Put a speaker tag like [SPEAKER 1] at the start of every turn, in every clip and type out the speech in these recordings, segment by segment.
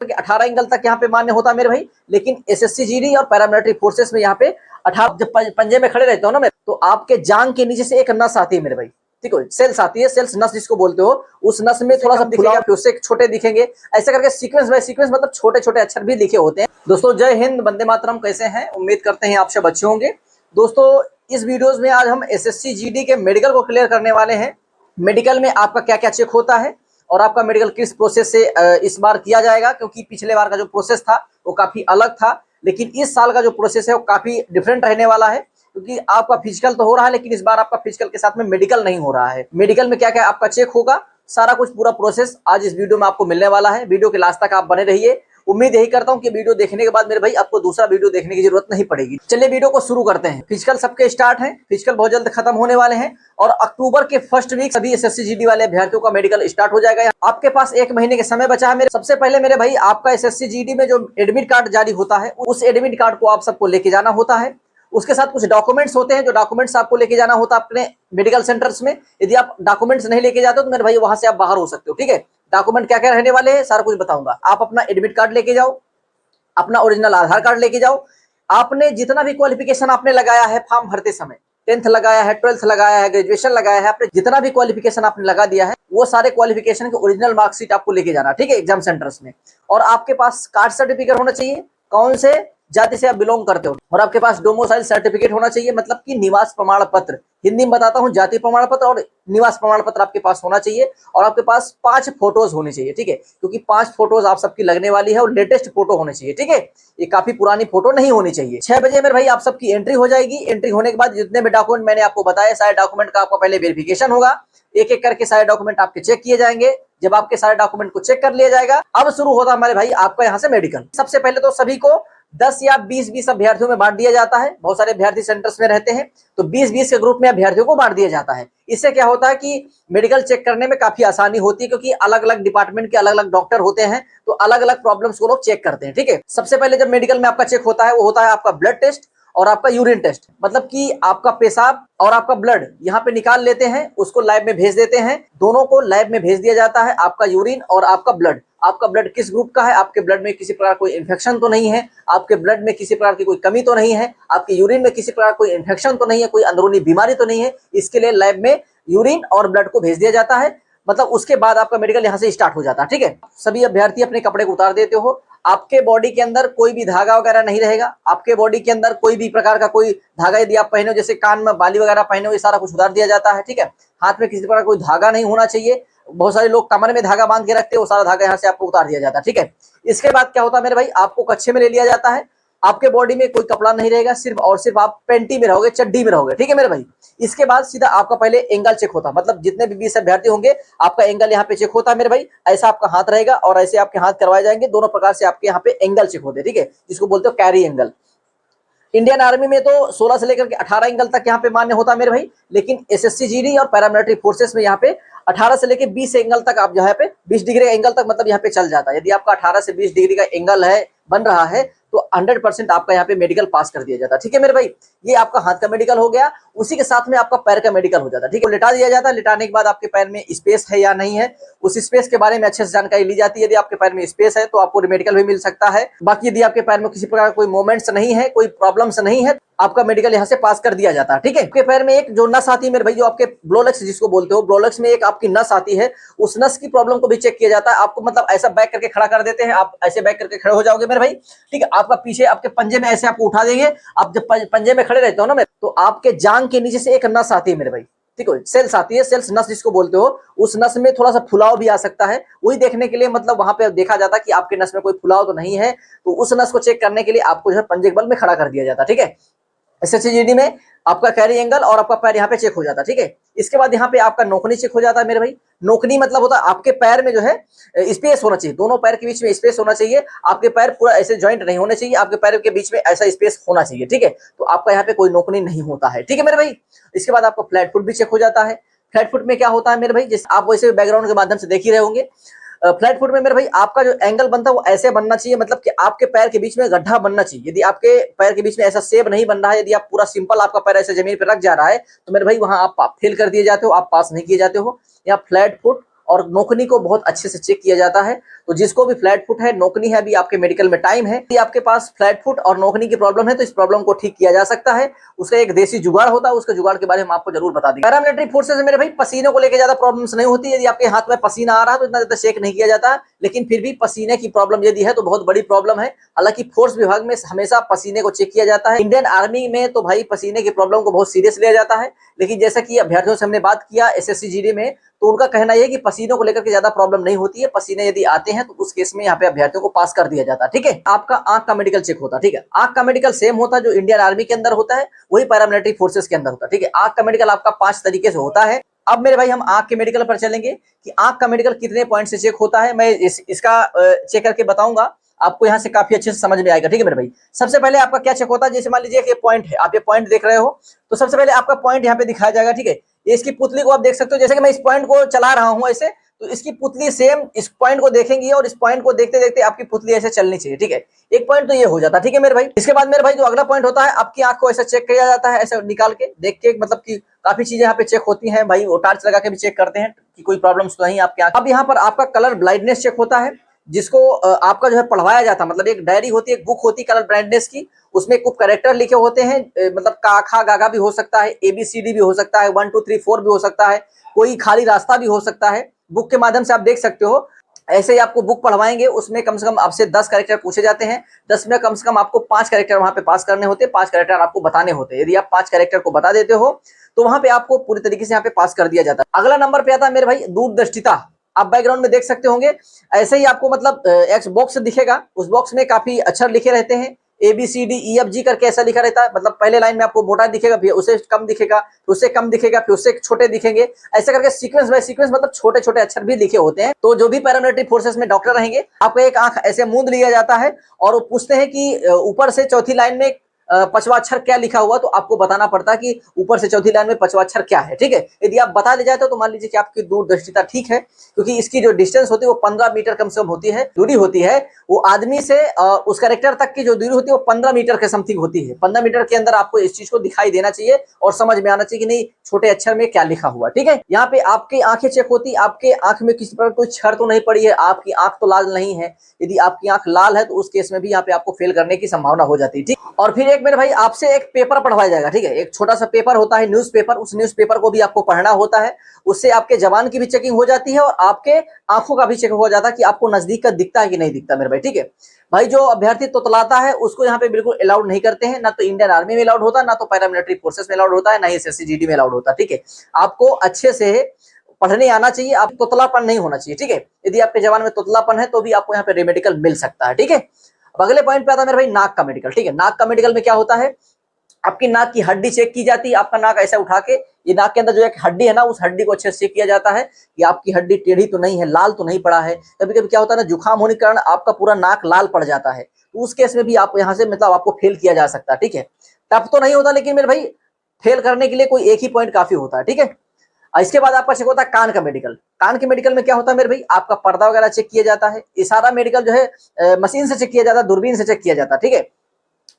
[SPEAKER 1] 18 angle तक यहाँ पे मान्य होता है मेरे भाई। लेकिन एसएससी जीडी और पैरामिलिट्री फोर्सेस में यहाँ पे 18 जब पंजे में खड़े रहते हो ना मेरे, तो आपके जांग के नीचे से एक नस आती है मेरे भाई, ठीक है, सेल्स आती है, सेल्स नस जिसको बोलते हो, उस नस में थोड़ा सा दिखेगा, फिर उससे छोटे दिखेंगे, ऐसे करके सीक्वेंस बाय सीक्वेंस मतलब छोटे छोटे अक्षर भी लिखे होते हैं। दोस्तों जय हिंद, वंदे मातरम। कैसे हैं? उम्मीद करते हैं आप सब अच्छे होंगे। दोस्तों इस वीडियोस में आज हम एसएससी जीडी के मेडिकल को क्लियर करने वाले हैं। मेडिकल में आपका क्या क्या चेक होता है और आपका मेडिकल किस प्रोसेस से इस बार किया जाएगा, क्योंकि पिछले बार का जो प्रोसेस था वो काफी अलग था, लेकिन इस साल का जो प्रोसेस है वो काफी डिफरेंट रहने वाला है। क्योंकि आपका फिजिकल तो हो रहा है, लेकिन इस बार आपका फिजिकल के साथ में मेडिकल नहीं हो रहा है। मेडिकल में क्या क्या आपका चेक होगा, सारा कुछ पूरा प्रोसेस आज इस वीडियो में आपको मिलने वाला है। वीडियो के लास्ट तक आप बने रहिए। उम्मीद यही करता हूं कि वीडियो देखने के बाद मेरे भाई आपको दूसरा वीडियो देखने की जरूरत नहीं पड़ेगी। चलिए वीडियो को शुरू करते हैं। फिजिकल सबके स्टार्ट है, फिजिकल बहुत जल्द खत्म होने वाले हैं और अक्टूबर के फर्स्ट वीक सभी एसएससी जीडी वाले अभ्यर्थियों का मेडिकल स्टार्ट हो जाएगा। आपके पास 1 महीने के समय बचा है मेरे। सबसे पहले मेरे भाई आपका एसएससी जीडी में जो एडमिट कार्ड जारी होता है, उस एडमिट कार्ड को आप सबको लेके जाना होता है। उसके साथ कुछ डॉक्यूमेंट्स होते हैं, जो डॉक्यूमेंट्स आपको लेके जाना होता है अपने मेडिकल सेंटर्स में। यदि आप डॉक्यूमेंट्स नहीं लेके जाते हो तो मेरे भाई वहां से आप बाहर हो सकते हो, ठीक है। डॉक्यूमेंट क्या क्या रहने वाले हैं सारा कुछ बताऊंगा। आप अपना एडमिट कार्ड लेके जाओ, अपना ओरिजिनल आधार कार्ड लेके जाओ, आपने जितना भी क्वालिफिकेशन आपने लगाया है फॉर्म भरते समय, 10th लगाया है, 12th लगाया है, ग्रेजुएशन लगाया है, आपने जितना भी क्वालिफिकेशन आपने लगा दिया है, वो सारे क्वालिफिकेशन के ओरिजिनल मार्कशीट आपको लेके जाना, ठीक है, एग्जाम सेंटर्स में। और आपके पास कास्ट सर्टिफिकेट होना चाहिए, कौन से जाति से आप बिलोंग करते हो, और आपके पास डोमिसाइल सर्टिफिकेट होना चाहिए, मतलब कि निवास प्रमाण पत्र। हिंदी में बताता हूँ, जाति प्रमाण पत्र और निवास प्रमाण पत्र आपके पास होना चाहिए। और आपके पास 5 फोटोज होनी चाहिए, ठीक है, क्योंकि 5 फोटोज आप सबकी लगने वाली है और लेटेस्ट फोटो होनी चाहिए, ठीक है, ये काफी पुरानी फोटो नहीं होनी चाहिए। 6 बजे मेरे भाई आप सबकी एंट्री हो जाएगी। एंट्री होने के बाद जितने भी डॉक्यूमेंट मैंने आपको बताया, सारे डॉक्यूमेंट का आपका पहले वेरिफिकेशन होगा। एक एक करके सारे डॉक्यूमेंट आपके चेक किए जाएंगे। जब आपके सारे डॉक्यूमेंट को चेक कर लिया जाएगा, अब शुरू होता है हमारे भाई आपका यहाँ से मेडिकल। सबसे पहले तो सभी को 10 या 20-20 अभ्यर्थियों में बांट दिया जाता है। बहुत सारे अभ्यर्थी सेंटर्स में रहते हैं, तो 20-20 के ग्रुप में अभ्यर्थियों को बांट दिया जाता है। इससे क्या होता है कि मेडिकल चेक करने में काफी आसानी होती है, क्योंकि अलग अलग डिपार्टमेंट के अलग अलग डॉक्टर होते हैं, तो अलग अलग प्रॉब्लम्स को लोग चेक करते हैं, ठीक है। सबसे पहले जब मेडिकल में आपका चेक होता है, वो होता है आपका ब्लड टेस्ट और आपका यूरिन टेस्ट, मतलब कि आपका पेशाब और आपका ब्लड यहाँ पे निकाल लेते हैं, उसको लैब में भेज देते हैं। दोनों को लैब में भेज दिया जाता है, आपका यूरिन और आपका ब्लड। आपका ब्लड किस ग्रुप का है, आपके ब्लड में किसी प्रकार कोई इन्फेक्शन तो नहीं है, आपके ब्लड में किसी प्रकार की कोई कमी तो नहीं है, आपके यूरिन में किसी प्रकार कोई इन्फेक्शन तो नहीं है, कोई अंदरूनी बीमारी तो नहीं है। इसके लिए लैब में यूरिन और ब्लड को भेज दिया जाता है। मतलब उसके बाद आपका मेडिकल यहाँ से स्टार्ट हो जाता है, ठीक है। सभी अभ्यर्थी अपने कपड़े को उतार देते हो। आपके बॉडी के अंदर कोई भी धागा वगैरह नहीं रहेगा। आपके बॉडी के अंदर कोई भी प्रकार का कोई धागा यदि आप पहने हो, जैसे कान में बाली वगैरह पहने हो, ये सारा कुछ उतार दिया जाता है, ठीक है। हाथ में किसी प्रकार कोई धागा नहीं होना चाहिए। बहुत सारे लोग कमर में धागा बांध के रखते हैं, वो सारा धागा यहाँ से आपको उतार दिया जाता है, ठीक है। इसके बाद क्या होता है मेरे भाई, आपको कच्छे में ले लिया जाता है। आपके बॉडी में कोई कपड़ा नहीं रहेगा, सिर्फ और सिर्फ आप पेंटी में रहोगे, चड्डी में रहोगे, ठीक है मेरे भाई। इसके बाद सीधा आपका पहले एंगल चेक होता है, मतलब जितने भी 20 अभ्यर्थी होंगे आपका एंगल यहाँ पे चेक होता है मेरे भाई। ऐसा आपका हाथ रहेगा और ऐसे आपके हाथ करवाए जाएंगे, दोनों प्रकार से आपके यहाँ पे एंगल चेक होते हैं, ठीक है, जिसको बोलते हो कैरी एंगल। इंडियन आर्मी में तो 16 से लेकर के 18 एंगल तक यहाँ पे मान्य होता है मेरे भाई, लेकिन एसएससी जीडी और पैरामिलिट्री फोर्सेस में यहाँ पे 18 से लेकर 20 एंगल तक आप यहाँ पे 20 डिग्री का एंगल तक मतलब यहाँ पे चल जाता है। यदि आपका 18 से 20 डिग्री का एंगल है, बन रहा है, तो 100% आपका यहाँ पे मेडिकल पास कर दिया जाता है, ठीक है मेरे भाई। ये आपका हाथ का मेडिकल हो गया। उसी के साथ में आपका पैर का मेडिकल हो जाता है, ठीक है। लिटा दिया जाता है। लिटाने के बाद आपके पैर में स्पेस है या नहीं है, उस स्पेस के बारे में अच्छे से जानकारी ली जाती है। यदि आपके पैर में स्पेस है तो आपको मेडिकल भी मिल सकता है। बाकी यदि आपके पैर में किसी प्रकार कोई मूवमेंट्स नहीं है, कोई प्रॉब्लम्स नहीं है, आपका मेडिकल यहाँ से पास कर दिया जाता है, ठीक है। आपके पैर में एक जो नस आती है मेरे भाई, जो आपके ब्लोलक्स जिसको बोलते हो, ब्लोलक्स में एक आपकी नस आती है, उस नस की प्रॉब्लम को भी चेक किया जाता है। आपको मतलब ऐसा बैक करके खड़ा कर देते हैं, आप ऐसे बैक करके खड़े हो जाओगे मेरे भाई, ठीक है। आपका पीछे आपके पंजे में ऐसे आपको उठा देंगे। आप जब पंजे में खड़े रहते हो ना मेरे, तो आपके जांग के नीचे से एक नस आती है मेरे भाई, ठीक है, सेल्स आती है, सेल्स नस जिसको बोलते हो। उस नस में थोड़ा सा फुलाव भी आ सकता है, वही देखने के लिए, मतलब वहां पे देखा जाता है कि आपके नस में कोई फुलाव तो नहीं है, तो उस नस को चेक करने के लिए आपको जो है पंजे के बल में खड़ा कर दिया जाता है, ठीक है। एसएससी जीडी में आपका कैरी एंगल और आपका पैर यहाँ पे चेक हो जाता है, ठीक है। इसके बाद यहाँ पे आपका नोकनी चेक हो जाता है मेरे भाई। नोकनी मतलब होता है आपके पैर में जो है स्पेस होना चाहिए, दोनों पैर के बीच में स्पेस होना चाहिए। आपके पैर पूरा ऐसे जॉइंट नहीं होने चाहिए, आपके पैर के बीच में ऐसा स्पेस होना चाहिए, ठीक है। तो आपका यहाँ पे कोई नोकनी नहीं होता है, ठीक है मेरे भाई। इसके बाद आपका फ्लैट फुट भी चेक हो जाता है। फ्लैट फुट में क्या होता है मेरे भाई, जैसे आप वैसे बैकग्राउंड के माध्यम से देख ही रहे होंगे। फ्लैट फुट में मेरे भाई आपका जो एंगल बनता है वो ऐसे बनना चाहिए, मतलब कि आपके पैर के बीच में गड्ढा बनना चाहिए। यदि आपके पैर के बीच में ऐसा सेब नहीं बन रहा है, यदि आप पूरा सिंपल आपका पैर ऐसे जमीन पर रख जा रहा है, तो मेरे भाई वहां आप फेल कर दिए जाते हो, आप पास नहीं किए जाते हो। यहाँ फ्लैट फुट और नोकनी को बहुत अच्छे से चेक किया जाता है। तो जिसको भी फ्लैट फुट है, नोकनी है, अभी आपके मेडिकल में टाइम है, यदि आपके पास फ्लैट फुट और नोकनी की प्रॉब्लम है तो इस प्रॉब्लम को ठीक किया जा सकता है। उसका एक देसी जुगाड़ होता है, उसके जुगाड़ के बारे में हम आपको जरूर बता देंगे। पैरामिलिट्री फोर्सेस में मेरे भाई पसीने को लेकर ज्यादा प्रॉब्लम्स नहीं होती। यदि आपके हाथ में पसीना आ रहा है तो इतना ज्यादा चेक नहीं किया जाता, लेकिन फिर भी पसीने की प्रॉब्लम यदि है तो बहुत बड़ी प्रॉब्लम है। हालांकि फोर्स विभाग में हमेशा पसीने को चेक किया जाता है। इंडियन आर्मी में तो भाई पसीने की प्रॉब्लम को बहुत सीरियस लिया जाता है, लेकिन जैसा कि अभ्यर्थियों से हमने बात किया एसएससी जीडी में, तो उनका कहना यह है कि पसीनों को लेकर के ज्यादा प्रॉब्लम नहीं होती है। पसीने यदि आते हैं तो उस केस में यहाँ पे अभ्यर्थियों को पास कर दिया जाता है। ठीक है, आपका आंख का मेडिकल चेक होता है। ठीक है, आंख का मेडिकल सेम होता है जो इंडियन आर्मी के अंदर होता है, वही पैरामिलिट्री फोर्सेस के अंदर होता है। ठीक है, आंख का मेडिकल आपका 5 तरीके से होता है। अब मेरे भाई हम आंख के मेडिकल पर चलेंगे कि आंख का मेडिकल कितने पॉइंट से चेक होता है। मैं इसका चेक करके बताऊंगा, आपको यहाँ से काफी अच्छे से समझ में आएगा। ठीक है मेरे भाई, सबसे पहले आपका क्या चेक होता है, जैसे मान लीजिए कि पॉइंट है, आप ये पॉइंट देख रहे हो, तो सबसे पहले आपका पॉइंट यहाँ पे दिखाया जाएगा। ठीक है, ये इसकी पुतली को आप देख सकते हो, जैसे कि मैं इस पॉइंट को चला रहा हूँ ऐसे, तो इसकी पुतली सेम इस पॉइंट को देखेंगी और इस पॉइंट को देखते देखते आपकी पुतली ऐसे चलनी चाहिए। ठीक है, एक पॉइंट तो ये हो जाता है। ठीक है मेरे भाई, इसके बाद मेरे भाई जो अगला पॉइंट होता है, आपकी आंख को ऐसा चेक किया जाता है, ऐसे निकाल के देख के, मतलब कि काफी चीजें यहाँ पे चेक होती हैं भाई, वो टार्च लगा के भी चेक करते हैं कि कोई प्रॉब्लम्स तो नहीं आपके आंख। अब यहाँ पर आपका कलर ब्लाइंडनेस चेक होता है, जिसको आपका जो है पढ़वाया जाता है, मतलब एक डायरी होती है, एक बुक होती है कलर ब्लाइंडनेस की, उसमें कुछ कैरेक्टर लिखे होते हैं, मतलब का खा गागा भी हो सकता है, ABCD भी हो सकता है, 1 2 3 4 भी हो सकता है, कोई खाली रास्ता भी हो सकता है। बुक के माध्यम से आप देख सकते हो, ऐसे ही आपको बुक पढ़वाएंगे, उसमें कम से कम आपसे 10 कैरेक्टर पूछे जाते हैं। 10 में कम से कम आपको 5 कैरेक्टर वहां पे पास करने होते हैं, 5 कैरेक्टर आपको बताने होते हैं। यदि आप 5 कैरेक्टर को बता देते हो तो वहां पे आपको पूरी तरीके से यहाँ पे पास कर दिया जाता है। अगला नंबर पे आता है मेरे भाई दूरदृष्टिता। आप बैकग्राउंड में देख सकते होंगे, ऐसे ही आपको मतलब एक बॉक्स दिखेगा, उस बॉक्स में काफी अक्षर लिखे रहते हैं, ABCDEFG करके ऐसा लिखा रहता है। मतलब पहले लाइन में आपको मोटा दिखेगा, फिर उससे कम दिखेगा, फिर उससे कम दिखेगा, फिर उससे छोटे दिखेंगे, ऐसे करके सीक्वेंस बाय सीक्वेंस, मतलब छोटे छोटे अक्षर भी लिखे होते हैं। तो जो भी पैरामिलिट्री फोर्सेस में डॉक्टर रहेंगे, आपको एक आंख ऐसे मूंद लिया जाता है और वो पूछते हैं कि ऊपर से चौथी लाइन में 5वां अक्षर क्या लिखा हुआ, तो आपको बताना पड़ता है कि ऊपर से चौथी लाइन में 5वां अक्षर क्या है। ठीक है, यदि आप बता ले जाते हो तो मान लीजिए कि आपकी दूरदृष्टिता ठीक है, क्योंकि इसकी जो डिस्टेंस होती है वो 15 मीटर कम से कम होती है, दूरी होती है। वो आदमी से उस कैरेक्टर तक की जो दूरी होती है वो 15 मीटर के समथिंग होती है। 15 मीटर के अंदर आपको इस चीज को दिखाई देना चाहिए और समझ में आना चाहिए कि नहीं छोटे अक्षर में क्या लिखा हुआ। ठीक है, यहाँ पे आपकी आंखें चेक होती है, आपके आंख में किसी प्रकार कोई छड़ तो नहीं पड़ी है, आपकी आंख तो लाल नहीं है। यदि आपकी आंख लाल है तो उस केस में भी यहाँ पे आपको फेल करने की संभावना हो जाती है। ठीक, और फिर एक मेरे भाई आपसे एक पेपर पढ़वाया जाएगा। ठीक है, एक छोटा सा पेपर होता है न्यूज़पेपर, उस न्यूज़पेपर को भी आपको पढ़ना होता है। उससे आपके जबान की भी चेकिंग हो जाती है और आपके आंखों का भी चेक हो जाता है कि आपको नजदीक का दिखता है कि नहीं दिखता मेरे भाई। ठीक है भाई, जो अभ्यर्थी तोतलाता है उसको यहाँ पे बिल्कुल अलाउड नहीं करते हैं, ना तो इंडियन आर्मी में अलाउड होता है, ना तो पैरामिलिट्री फोर्सेस में अलाउड होता है, ना ही SSC GD में अलाउड होता है। ठीक है, आपको अच्छे से पढ़ने आना चाहिए, आप तोतलापन नहीं होना चाहिए। ठीक है, यदि आपके जबान में तोतलापन है तो भी आपको यहाँ पे रेमेडिकल मिल सकता है। ठीक है, अब अगले पॉइंट पे आता है मेरे भाई नाक का मेडिकल। ठीक है, नाक का मेडिकल में क्या होता है, आपकी नाक की हड्डी चेक की जाती है। आपका नाक ऐसा उठा के, ये नाक के अंदर जो एक हड्डी है ना, उस हड्डी को अच्छे से चेक किया जाता है कि आपकी हड्डी टेढ़ी तो नहीं है, लाल तो नहीं पड़ा है। कभी कभी क्या होता है ना, जुकाम होने के कारण आपका पूरा नाक लाल पड़ जाता है, तो उस केस में भी आप यहाँ से मतलब आपको फेल किया जा सकता है। ठीक है, टफ तो नहीं होता, लेकिन मेरे भाई फेल करने के लिए कोई एक ही पॉइंट काफी होता है। ठीक है, इसके बाद आपका चेक होता है कान का मेडिकल। कान के मेडिकल में क्या होता है मेरे भाई, आपका पर्दा वगैरह चेक किया जाता है। ये सारा मेडिकल जो है मशीन से चेक किया जाता है, दूरबीन से चेक किया जाता है। ठीक है,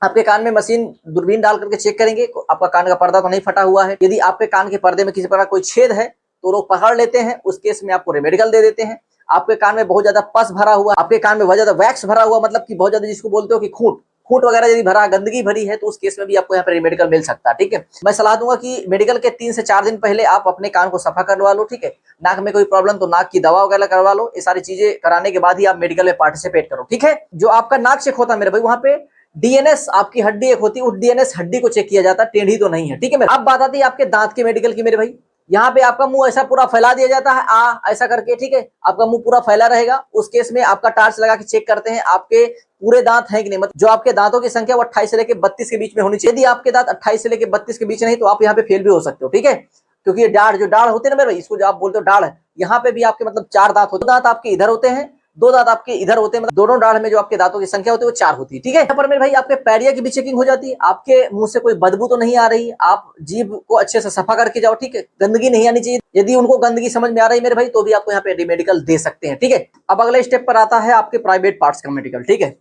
[SPEAKER 1] आपके कान में मशीन दूरबीन डाल करके चेक करेंगे आपका कान का पर्दा तो नहीं फटा हुआ है। यदि आपके कान के पर्दे में किसी प्रकार कोई छेद है तो लोग पकड़ लेते हैं, उस केस में आपको रेमेडिकल दे देते हैं। आपके कान में बहुत ज्यादा पस भरा हुआ, आपके कान में बहुत ज्यादा वैक्स भरा हुआ, मतलब कि बहुत ज्यादा जिसको बोलते हो कि खूंट खूंट वगैरह यदि भरा, गंदगी भरी है, तो उस केस में भी आपको यहाँ पे रेमेडिकल मिल सकता है। ठीक है, मैं सलाह दूंगा कि मेडिकल के 3 से 4 दिन पहले आप अपने कान को सफा करवा लो। ठीक है, नाक में कोई प्रॉब्लम तो नाक की दवा वगैरह करवा लो। ये सारी चीजें कराने के बाद ही आप मेडिकल में पार्टिसिपेट करो। ठीक है, जो आपका नाक चेक होता है मेरे भाई, वहां पे DNS आपकी हड्डी एक होती है, उस DNS हड्डी को चेक किया जाता है, टेढ़ी तो नहीं है। ठीक है मेरे, अब बात आती है आपके दांत के मेडिकल की मेरे भाई। यहाँ पे आपका मुंह ऐसा पूरा फैला दिया जाता है, ऐसा करके। ठीक है, आपका मुंह पूरा फैला रहेगा। उस केस में आपका टार्च लगा के चेक करते हैं आपके पूरे दांत हैं कि नहीं, मतलब जो आपके दांतों की संख्या वो 28 से लेकर 32 के बीच में होनी चाहिए। यदि आपके दांत 28 से लेकर 32 के बीच नहीं तो आप यहाँ पे फेल भी हो सकते हो। ठीक है, क्योंकि ये डाढ़ जो डाढ़ होते हैं ना मेरे, इसको जो आप बोलते हो डाढ़, यहाँ पे भी आपके मतलब 4 दांत होते हैं। दांत आपके इधर होते हैं, 2 दांत आपके इधर होते हैं, मतलब दोनों डाढ़ में जो आपके दांतों की संख्या होती है वो 4 होती है। ठीक है, यहाँ पर मेरे भाई आपके पैरिया की भी चेकिंग हो जाती है, आपके मुंह से कोई बदबू तो नहीं आ रही, आप जीभ को अच्छे से सफा करके जाओ। ठीक है, गंदगी नहीं आनी चाहिए। यदि उनको गंदगी समझ में आ रही है मेरे भाई तो भी आपको यहाँ पे मेडिकल दे सकते हैं। ठीक है, अब अगले स्टेप पर आता है आपके प्राइवेट पार्ट्स का मेडिकल। ठीक है,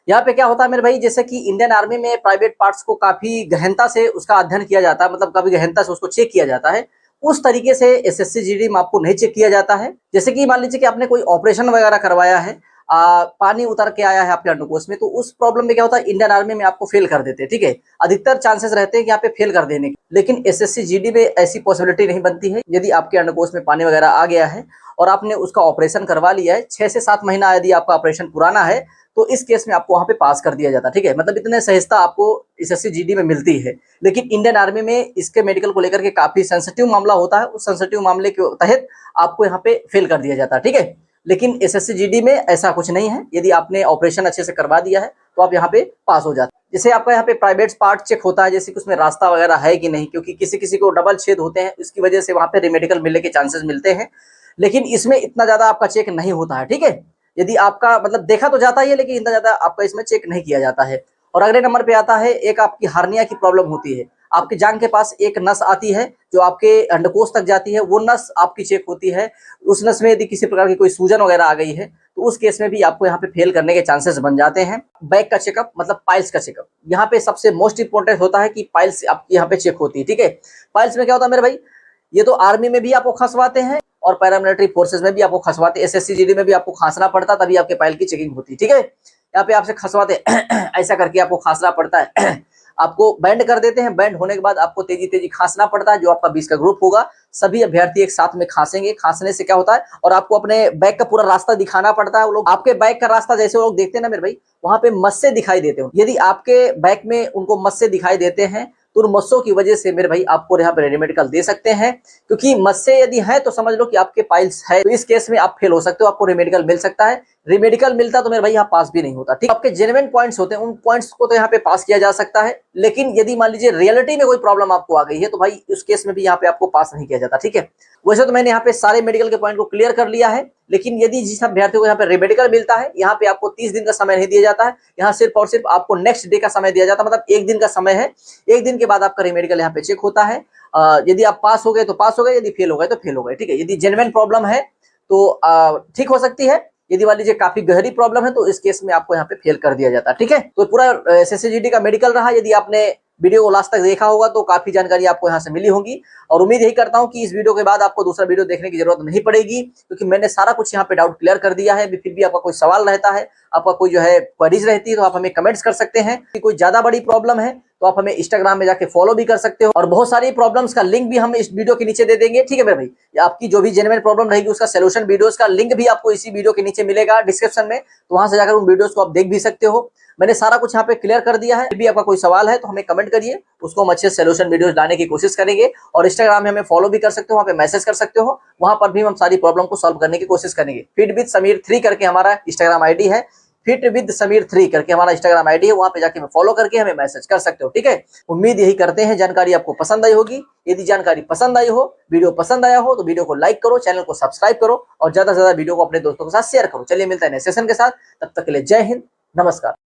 [SPEAKER 1] यहाँ पे क्या होता है मेरे भाई, जैसे कि इंडियन आर्मी में प्राइवेट पार्ट्स को काफी गहनता से उसका अध्ययन किया जाता है, मतलब काफी गहनता से उसको चेक किया जाता है। उस तरीके से SSC GD में आपको नहीं चेक किया जाता है। जैसे कि मान लीजिए कि आपने कोई ऑपरेशन वगैरह करवाया है, पानी उतर के आया है आपके अंडकोश में, तो उस प्रॉब्लम में क्या होता है, इंडियन आर्मी में आपको फेल कर देते हैं। ठीक है, अधिकतर चांसेस रहते हैं कि यहाँ पे फेल कर देने के, लेकिन एसएससी जीडी में ऐसी पॉसिबिलिटी नहीं बनती है। यदि आपके अंडकोश में पानी वगैरह आ गया है और आपने उसका ऑपरेशन करवा लिया है, 6 से 7 महीना यदि आपका ऑपरेशन पुराना है, तो इस केस में आपको वहां पे पास कर दिया जाता है। ठीक है, मतलब इतने सहजता आपको एसएससी जीडी में मिलती है। लेकिन इंडियन आर्मी में इसके मेडिकल को लेकर के काफी सेंसिटिव मामला होता है, उस सेंसिटिव मामले के तहत आपको यहाँ पे फेल कर दिया जाता है। ठीक है, लेकिन एसएससी जीडी में ऐसा कुछ नहीं है। यदि आपने ऑपरेशन अच्छे से करवा दिया है तो आप यहाँ पे पास हो जाते हैं। जैसे आपका यहाँ पे प्राइवेट पार्ट चेक होता है, जैसे कि उसमें रास्ता वगैरह है कि नहीं, क्योंकि किसी किसी को डबल छेद होते हैं, इसकी वजह से वहां पे रेमेडिकल मिलने के चांसेस मिलते हैं। लेकिन इसमें इतना ज्यादा आपका चेक नहीं होता है। ठीक है, यदि आपका मतलब देखा तो जाता ही है, लेकिन इतना ज्यादा आपका इसमें चेक नहीं किया जाता है। और अगले नंबर पे आता है, एक आपकी हार्निया की प्रॉब्लम होती है। आपकी जांघ के पास एक नस आती है जो आपके अंडकोश तक जाती है, वो नस आपकी चेक होती है। उस नस में यदि किसी प्रकार की कोई सूजन वगैरह आ गई है तो उस केस में भी आपको यहाँ पे फेल करने के चांसेस बन जाते हैं। बैक का चेकअप मतलब पाइल्स का चेकअप, यहाँ पे सबसे मोस्ट इंपोर्टेंट होता है कि पाइल्स आपकी यहाँ पे चेक होती है। ठीक है, पाइल्स में क्या होता है मेरे भाई, ये तो आर्मी में भी आपको खसवाते हैं और पैरामिलिट्री फोर्सेस में भी आपको खसवाते हैं। एसएससी जीडी में भी आपको खांसना पड़ता, तभी आपके पाइल की चेकिंग होती है। ठीक है, यहाँ पे आपसे खसवाते ऐसा करके आपको खांसना पड़ता है आपको बैंड कर देते हैं, बैंड होने के बाद आपको तेजी तेजी खांसना पड़ता है। जो आपका 20 का ग्रुप होगा, सभी अभ्यर्थी एक साथ में खांसेंगे। खांसने से क्या होता है, और आपको अपने बैग का पूरा रास्ता दिखाना पड़ता है। वो लोग आपके बैग का रास्ता जैसे वो लोग देखते हैं ना मेरे भाई, वहां पे मस्से दिखाई देते हैं। यदि आपके बैग में उनको मस्से दिखाई देते हैं तो उन मस्सों की वजह से मेरे भाई आपको यहाँ पे रेमेडिकल दे सकते हैं, क्योंकि मस्से यदि है तो समझ लो कि आपके पाइल्स है। तो इस केस में आप फेल हो सकते हो, आपको रेमेडिकल मिल सकता है। रेमेडिकल मिलता तो मेरे भाई यहाँ पास भी नहीं होता। ठीक, आपके जेन्युइन पॉइंट्स होते हैं, उन पॉइंट्स को तो यहाँ पे पास किया जा सकता है। लेकिन यदि मान लीजिए रियलिटी में कोई प्रॉब्लम आपको आ गई है तो भाई उस केस में भी यहाँ पे आपको पास नहीं किया जाता। ठीक है, वैसे तो मैंने यहाँ पे सारे मेडिकल के पॉइंट को क्लियर कर लिया है, लेकिन यदि जिस अभ्यर्थी को यहाँ पे रेमेडिकल मिलता है, यहाँ पे आपको 30 दिन का समय नहीं दिया जाता है। यहाँ सिर्फ और सिर्फ आपको नेक्स्ट डे का समय दिया जाता है, मतलब एक दिन का समय है। एक दिन के बाद आपका रेमेडिकल यहाँ पे चेक होता है। यदि आप पास हो गए तो पास हो गए, यदि फेल हो गए तो फेल हो गए। ठीक है, यदि जेन्युइन प्रॉब्लम है तो ठीक हो सकती है। यदि मान लीजिए काफी गहरी प्रॉब्लम है तो इस केस में आपको यहाँ पे फेल कर दिया जाता है। ठीक है, तो पूरा एसएससी जीडी का मेडिकल रहा। यदि आपने वीडियो को लास्ट तक देखा होगा तो काफी जानकारी आपको यहाँ से मिली होगी, और उम्मीद यही करता हूँ कि इस वीडियो के बाद आपको दूसरा वीडियो देखने की जरूरत नहीं पड़ेगी, क्योंकि मैंने सारा कुछ यहाँ पे डाउट क्लियर कर दिया है। फिर भी आपका कोई सवाल रहता है, आपका कोई जो है क्वेरीज रहती है, तो आप हमें कमेंट्स कर सकते हैं। कि कोई ज्यादा बड़ी प्रॉब्लम है तो आप हमें इंस्टाग्राम में जाके फॉलो भी कर सकते हो, और बहुत सारी प्रॉब्लम्स का लिंक भी हम इस वीडियो के नीचे दे देंगे। ठीक है मेरे भाई, आपकी जो भी जेन्युइन प्रॉब्लम रहेगी उसका सोल्यूशन वीडियोस का लिंक भी आपको इसी वीडियो के नीचे मिलेगा डिस्क्रिप्शन में, तो वहां से जाकर उन वीडियोस को आप देख भी सकते हो। मैंने सारा कुछ यहाँ पे क्लियर कर दिया है। भी आपका कोई सवाल है तो हमें कमेंट करिए, उसको हम अच्छे सोल्यूशन वीडियोस लाने की कोशिश करेंगे। और इंस्टाग्राम में हमें फॉलो भी कर सकते हो, वहाँ पे मैसेज कर सकते हो, वहां पर भी हम सारी प्रॉब्लम को सॉल्व करने की कोशिश करेंगे। फिट विद समीर 3 करके हमारा इंस्टाग्राम आईडी है, फिट विद समीर 3 करके हमारा इंस्टाग्राम आईडी है, वहां पे जाके फॉलो करके हमें मैसेज कर सकते हो। ठीक है, उम्मीद यही करते हैं जानकारी आपको पसंद आई होगी। यदि जानकारी पसंद आई हो, वीडियो पसंद आया हो, तो वीडियो को लाइक करो, चैनल को सब्सक्राइब करो और ज्यादा से ज्यादा वीडियो को अपने दोस्तों के साथ शेयर करो। चलिए मिलता है नेक्स्ट सेशन के साथ, तब तक के लिए जय हिंद, नमस्कार।